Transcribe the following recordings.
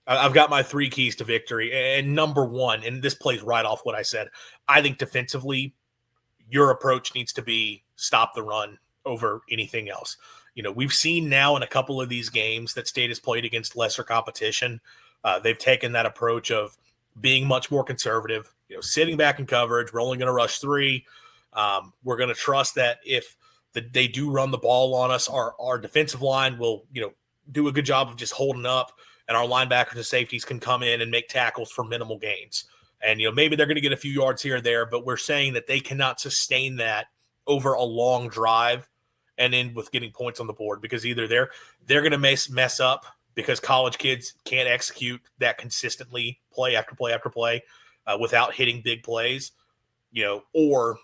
I've got my 3 keys to victory. And number one, and this plays right off what I said, I think defensively, your approach needs to be stop the run over anything else. We've seen now in a couple of these games that State has played against lesser competition. They've taken that approach of being much more conservative, sitting back in coverage. We're only going to rush 3. We're going to trust that if they do run the ball on us, our defensive line will, do a good job of just holding up, and our linebackers and safeties can come in and make tackles for minimal gains. And, maybe they're going to get a few yards here or there, but we're saying that they cannot sustain that over a long drive and end with getting points on the board, because either they're going to mess up because college kids can't execute that consistently play after play after play without hitting big plays, or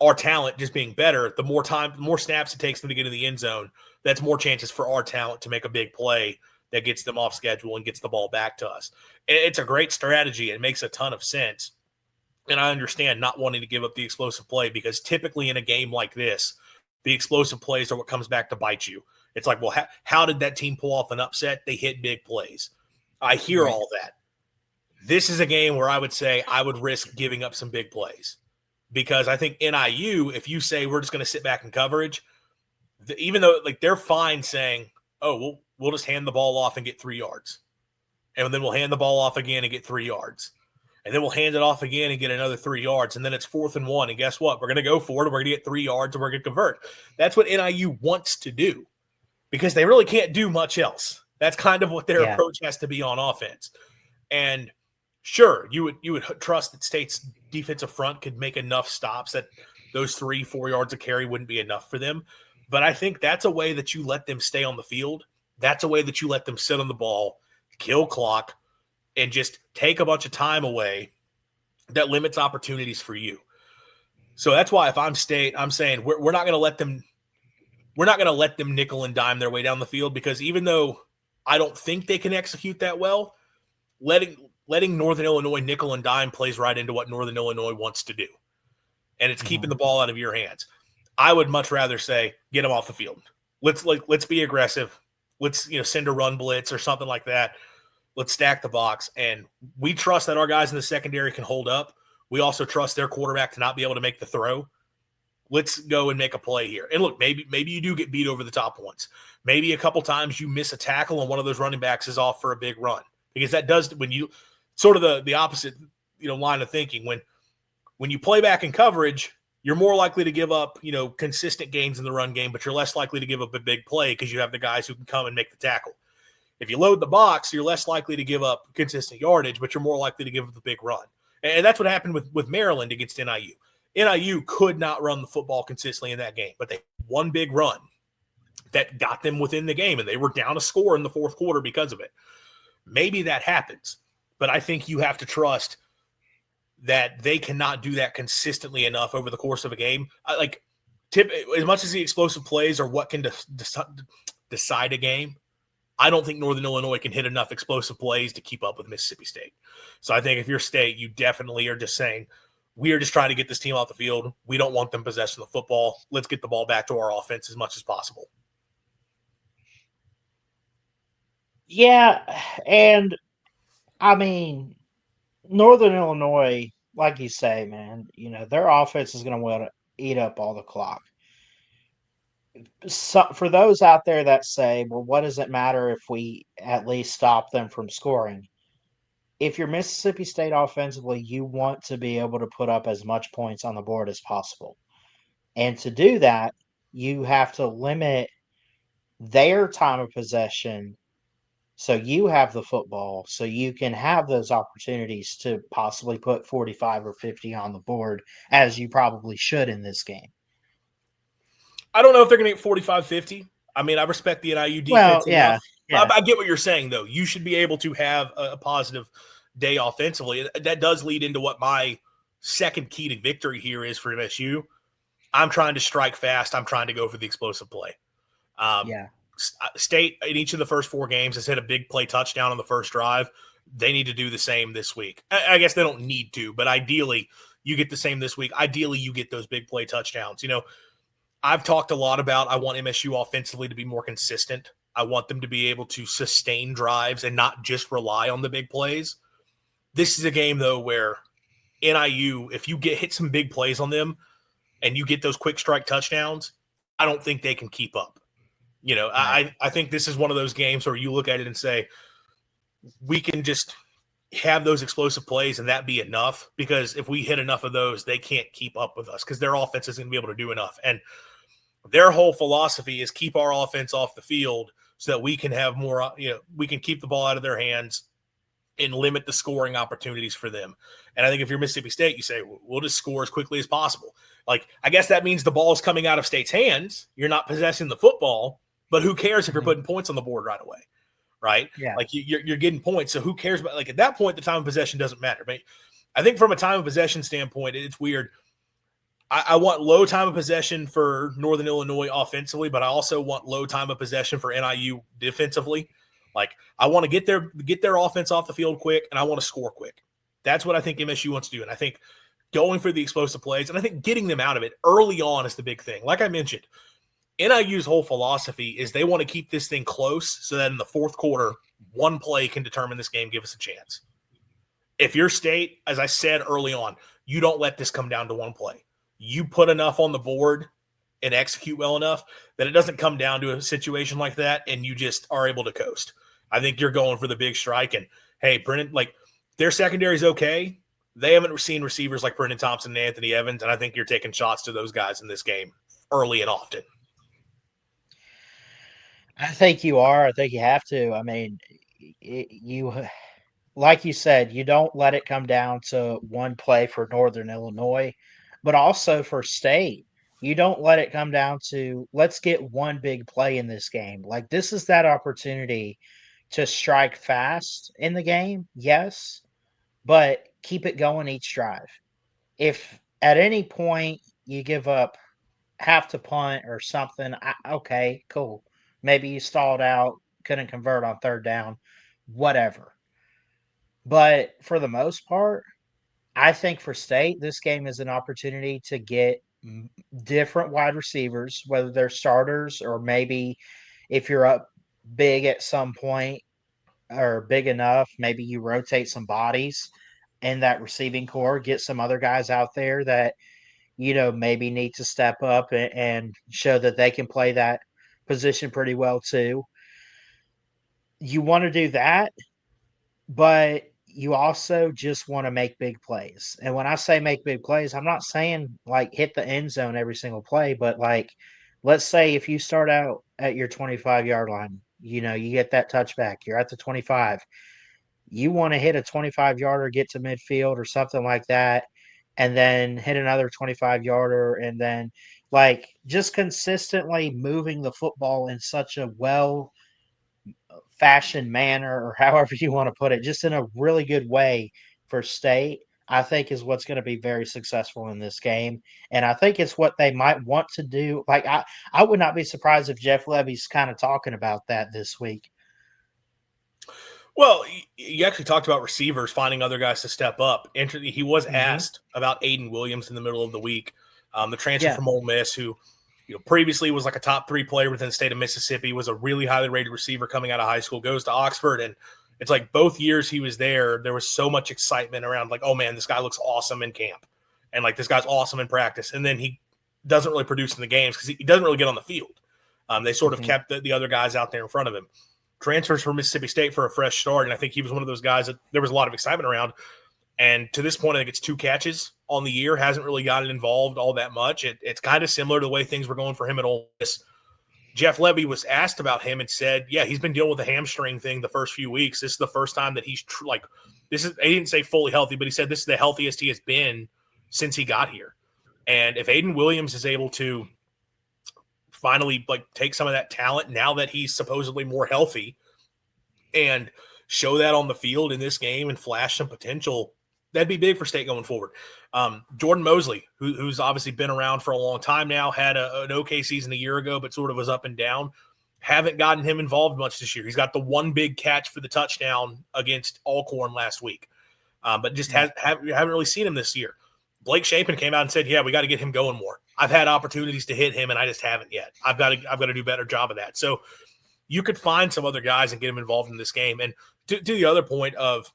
our talent just being better. The more snaps it takes them to get in the end zone, that's more chances for our talent to make a big play that gets them off schedule and gets the ball back to us. It's a great strategy. It makes a ton of sense. And I understand not wanting to give up the explosive play, because typically in a game like this, the explosive plays are what comes back to bite you. It's like, well, how did that team pull off an upset? They hit big plays. I hear all that. This is a game where I would say I would risk giving up some big plays, because I think NIU, if you say we're just going to sit back in coverage, even though they're fine saying, oh, we'll just hand the ball off and get 3 yards. And then we'll hand the ball off again and get 3 yards. And then we'll hand it off again and get another 3 yards. And then it's 4th and 1. And guess what? We're going to go for it. And we're going to get 3 yards and we're going to convert. That's what NIU wants to do, because they really can't do much else. That's kind of what their approach has to be on offense. And sure, you would trust that State's defensive front could make enough stops that those 3-4 yards of carry wouldn't be enough for them. But I think that's a way that you let them stay on the field. That's a way that you let them sit on the ball, kill clock, and just take a bunch of time away that limits opportunities for you. So that's why if I'm State, I'm saying we're not going to let them. We're not going to let them nickel and dime their way down the field, because even though I don't think they can execute that well, letting Northern Illinois nickel and dime plays right into what Northern Illinois wants to do, and it's keeping the ball out of your hands. I would much rather say get them off the field. Let's be aggressive. Let's send a run blitz or something like that. Let's stack the box, and we trust that our guys in the secondary can hold up. We also trust their quarterback to not be able to make the throw. Let's go and make a play here. And look, maybe you do get beat over the top once. Maybe a couple times you miss a tackle and one of those running backs is off for a big run, because that does, when you sort of the opposite line of thinking. When you play back in coverage, you're more likely to give up consistent gains in the run game, but you're less likely to give up a big play because you have the guys who can come and make the tackle. If you load the box, you're less likely to give up consistent yardage, but you're more likely to give up the big run. And that's what happened with Maryland against NIU. NIU could not run the football consistently in that game, but they had one big run that got them within the game, and they were down a score in the fourth quarter because of it. Maybe that happens, but I think you have to trust that they cannot do that consistently enough over the course of a game. As much as the explosive plays are what can decide a game, I don't think Northern Illinois can hit enough explosive plays to keep up with Mississippi State. So I think if you're State, you definitely are just saying, we are just trying to get this team off the field. We don't want them possessing the football. Let's get the ball back to our offense as much as possible. Yeah, and I mean, Northern Illinois, like you say, man, their offense is going to want to eat up all the clock. So, for those out there that say, well, what does it matter if we at least stop them from scoring? If you're Mississippi State offensively, you want to be able to put up as much points on the board as possible. And to do that, you have to limit their time of possession so you have the football, so you can have those opportunities to possibly put 45 or 50 on the board, as you probably should in this game. I don't know if they're going to get 45, 50. I mean, I respect the NIU defense enough. Yeah. I get what you're saying, though. You should be able to have a positive day offensively. That does lead into what my second key to victory here is for MSU. I'm trying to strike fast. I'm trying to go for the explosive play. State, in each of the first 4 games, has hit a big play touchdown on the first drive. They need to do the same this week. I guess they don't need to, but ideally, you get the same this week. Ideally, you get those big play touchdowns. I've talked a lot about I want MSU offensively to be more consistent I want them to be able to sustain drives and not just rely on the big plays. This is a game, though, where NIU, if you hit some big plays on them and you get those quick strike touchdowns, I don't think they can keep up. Right. I think this is one of those games where you look at it and say, we can just have those explosive plays and that be enough, because if we hit enough of those, they can't keep up with us because their offense isn't going to be able to do enough. And their whole philosophy is keep our offense off the field so that we can have more, we can keep the ball out of their hands and limit the scoring opportunities for them. And I think if you're Mississippi State, you say, we'll just score as quickly as possible. Like, I guess that means the ball is coming out of State's hands. You're not possessing the football, but who cares if you're putting points on the board right away, right? Yeah. Like, you're getting points, so who cares about, like, at that point, the time of possession doesn't matter. But I think from a time of possession standpoint, it's weird. I want low time of possession for Northern Illinois offensively, but I also want low time of possession for NIU defensively. Like, I want to get their offense off the field quick, and I want to score quick. That's what I think MSU wants to do. And I think going for the explosive plays, and I think getting them out of it early on is the big thing. Like I mentioned, NIU's whole philosophy is they want to keep this thing close so that in the fourth quarter, one play can determine this game, give us a chance. If you're State, as I said early on, you don't let this come down to one play. You put enough on the board and execute well enough that it doesn't come down to a situation like that and you just are able to coast. I think you're going for the big strike. And, hey, Brennan, like, their secondary is okay. They haven't seen receivers like Brendan Thompson and Anthony Evans, and I think you're taking shots to those guys in this game early and often. I think you are. I think you have to. I mean, like you said, you don't let it come down to one play for Northern Illinois, but also for State. You don't let it come down to, let's get one big play in this game. Like, this is that opportunity to strike fast in the game, yes, but keep it going each drive. If at any point you give up half to punt or something, okay, cool. Maybe you stalled out, couldn't convert on third down, whatever. But for the most part, I think for State, this game is an opportunity to get different wide receivers, whether they're starters or maybe if you're up big at some point or big enough, maybe you rotate some bodies in that receiving core, get some other guys out there that, maybe need to step up and show that they can play that position pretty well too. You want to do that, but you also just want to make big plays. And when I say make big plays, I'm not saying like hit the end zone every single play, but like, let's say if you start out at your 25-yard line, you get that touchback, you're at the 25. You want to hit a 25-yarder, get to midfield or something like that, and then hit another 25-yarder, and then like just consistently moving the football in such a well fashion manner, or however you want to put it, just in a really good way for State, I think is what's going to be very successful in this game. And I think it's what they might want to do. Like, I would not be surprised if Jeff Levy's kind of talking about that this week. Well, you actually talked about receivers finding other guys to step up. He was asked about Aiden Williams in the middle of the week, the transfer from Ole Miss, who previously was like a top 3 player within the state of Mississippi, was a really highly rated receiver coming out of high school, goes to Oxford. And it's like both years he was there was so much excitement around like, oh man, this guy looks awesome in camp. And like, this guy's awesome in practice. And then he doesn't really produce in the games because he doesn't really get on the field. They sort of kept the other guys out there in front of him. Transfers from Mississippi State for a fresh start. And I think he was one of those guys that there was a lot of excitement around. And to this point, I think it's 2 catches on the year. Hasn't really gotten involved all that much. It's kind of similar to the way things were going for him at Ole Miss. Jeff Levy was asked about him and said, yeah, he's been dealing with a hamstring thing the first few weeks. This is the first time that he's he didn't say fully healthy, but he said this is the healthiest he has been since he got here. And if Aiden Williams is able to finally take some of that talent now that he's supposedly more healthy and show that on the field in this game and flash some potential, that'd be big for State going forward. Jordan Mosley, who's obviously been around for a long time now, had an okay season a year ago, but sort of was up and down. Haven't gotten him involved much this year. He's got the one big catch for the touchdown against Alcorn last week, but just haven't really seen him this year. Blake Shapen came out and said, yeah, we got to get him going more. I've had opportunities to hit him, and I just haven't yet. I've got to do a better job of that. So you could find some other guys and get them involved in this game. And to the other point of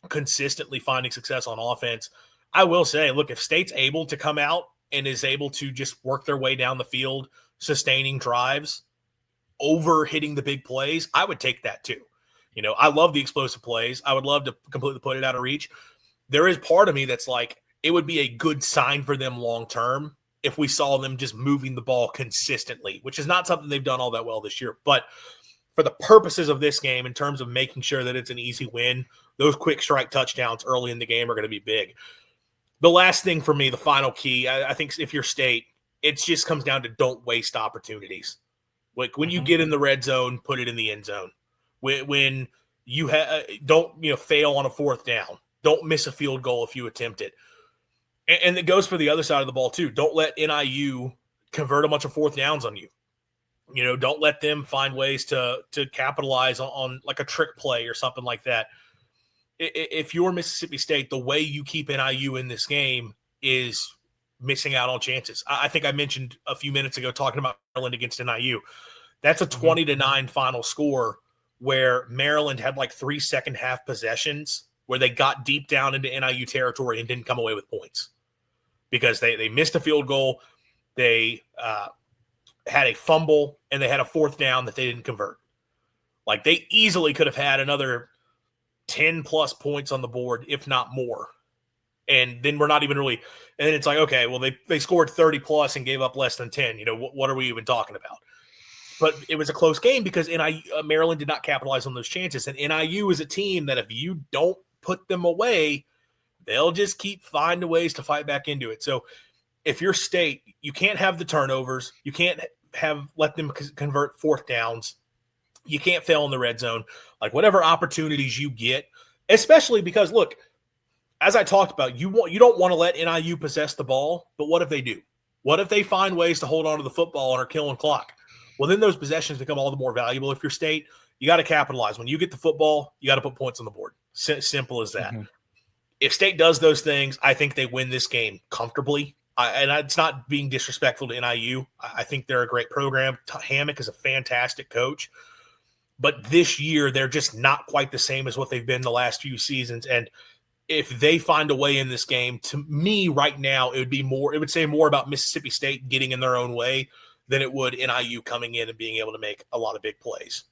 consistently finding success on offense, I will say, look, if State's able to come out and is able to just work their way down the field, sustaining drives, over hitting the big plays, I would take that too. I love the explosive plays. I would love to completely put it out of reach. There is part of me that's like, it would be a good sign for them long term if we saw them just moving the ball consistently, which is not something they've done all that well this year. But for the purposes of this game, in terms of making sure that it's an easy win, those quick strike touchdowns early in the game are going to be big. The last thing for me, the final key, I think if you're State, it just comes down to don't waste opportunities. Like when you get in the red zone, put it in the end zone. When you don't fail on a fourth down, don't miss a field goal if you attempt it. And it goes for the other side of the ball too. Don't let NIU convert a bunch of fourth downs on you. Don't let them find ways to capitalize on like a trick play or something like that. If you're Mississippi State, the way you keep NIU in this game is missing out on chances. I think I mentioned a few minutes ago talking about Maryland against NIU. That's a 20-9 final score where Maryland had like 3 second half possessions where they got deep down into NIU territory and didn't come away with points because they missed a field goal. They had a fumble and they had a fourth down that they didn't convert. Like they easily could have had another 10 plus points on the board, if not more. And then we're not even really, and then it's like, okay, well, they scored 30 plus and gave up less than 10. What are we even talking about? But it was a close game because Maryland did not capitalize on those chances. And NIU is a team that if you don't put them away, they'll just keep finding ways to fight back into it. So if you're State, you can't have the turnovers. You can't let them convert fourth downs. You can't fail in the red zone. Like whatever opportunities you get, especially because, look, as I talked about, you don't want to let NIU possess the ball, but what if they do? What if they find ways to hold on to the football and are killing clock? Well, then those possessions become all the more valuable. If you're State, you got to capitalize. When you get the football, you got to put points on the board. Simple as that. If State does those things, I think they win this game comfortably. And it's not being disrespectful to NIU. I think they're a great program. Hammock is a fantastic coach. But this year, they're just not quite the same as what they've been the last few seasons. And if they find a way in this game, to me right now, it would say more about Mississippi State getting in their own way than it would NIU coming in and being able to make a lot of big plays.